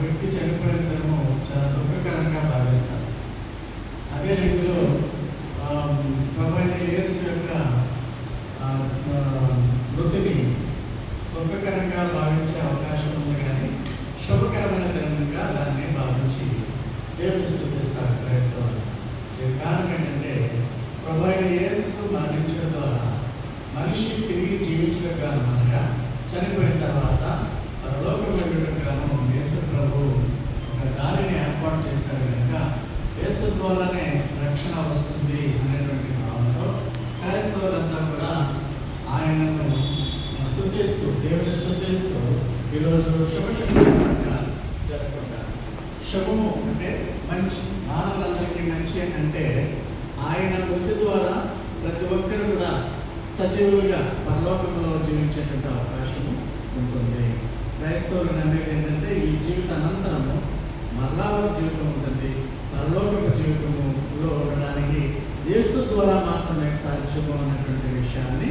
వ్యక్తి చనిపోయిన దినము చాలా దుఃఖకరంగా భావిస్తారు. అదే రీతిలో ప్రభువైన యేసు యొక్క మృతిని దుఃఖకరంగా భావించే అవకాశం ఉంది, కానీ శుభకరమైన దినంగా దాన్ని భావించి దేవుని స్తుతిస్తారు క్రైస్తవులు. దీని కారణం ఏంటంటే ప్రభువైన యేసు మరణించడం ద్వారా మనిషి తిరిగి జీవించడం గాను, అనగా చనిపోయిన తర్వాత పరలోకం వెళ్ళడం గాను యేసు ప్రభు ఒక దారిని ఏర్పాటు చేశాడు కనుక యేసు ద్వారానే రక్షణ వస్తుంది అనేటువంటి భావంతో క్రైస్తవులంతా కూడా ఆయనను స్తుతిస్తూ దేవుని స్తుతిస్తూ ఈరోజు శుభశక్తిగా జరుపుకుంటారు. శుభము అంటే మంచి, మానవులందరికీ మంచి అంటే ఆయన మృతి ద్వారా ప్రతి ఒక్కరు కూడా సజీవులుగా పరలోకంలో జీవించేటువంటి అవకాశం ఉంటుంది. క్రైస్తవులు నమ్మేది ఏంటంటే ఈ జీవిత అనంతరము మరలా జీవితం ఉంటుంది. పరలోకపు జీవితంలో ఉండడానికి యేసు ద్వారా మాత్రమే సాధ్యము అన్నటువంటి విషయాన్ని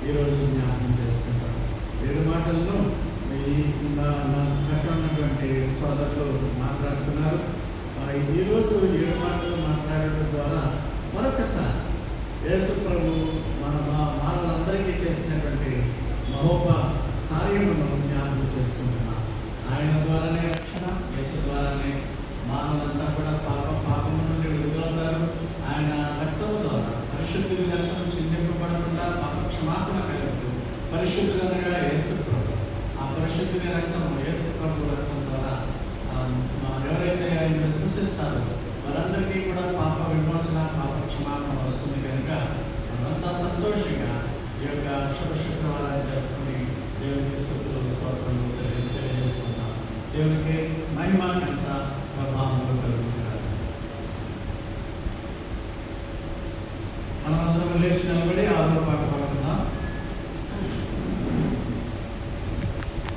ఈరోజు జ్ఞాపకం చేసుకుంటాం. 7 మాటలను అక్కడ ఉన్నటువంటి సోదరులు మాట్లాడుతున్నారు. ఈరోజు 7 మాటలు మాట్లాడటం ద్వారా మరొకసారి యేసు ప్రభు మానవులందరికీ చేసినటువంటి మహోప కార్యమును జ్ఞాపకం చేసుకుంటున్నాం. ఆయన ద్వారానే రక్షణ, యేసు ద్వారానే మానవులంతా కూడా పాపము నుండి విడుదలవుతారు. ఆయన రక్తము ద్వారా పరిశుద్ధుల రక్తం చిందింపబడకుండా పాప క్షమాపణ కలుగుతూ పరిశుద్ధులనగా యేసు ప్రభు, ఆ పరిశుద్ధుని రక్తం యేసు ప్రభు రక్తం ద్వారా ఎవరైతే ఆయన విశ్వసిస్తారో వారందరికీ కూడా పాప విమోచన, పాప క్షమాపణ వస్తుంది. కనుక మనమంతా సంతోషంగా ఈ యొక్క శుభ శుక్రవారాన్ని జరుపుకుని దేవునికి స్తుతులు స్తోత్రములు తెలియజేసుకుంటాం. దేవునికి మహిమ ఘనత ప్రభావములు కలుగుతున్నారు. మనమందరం లేచి నిలబడి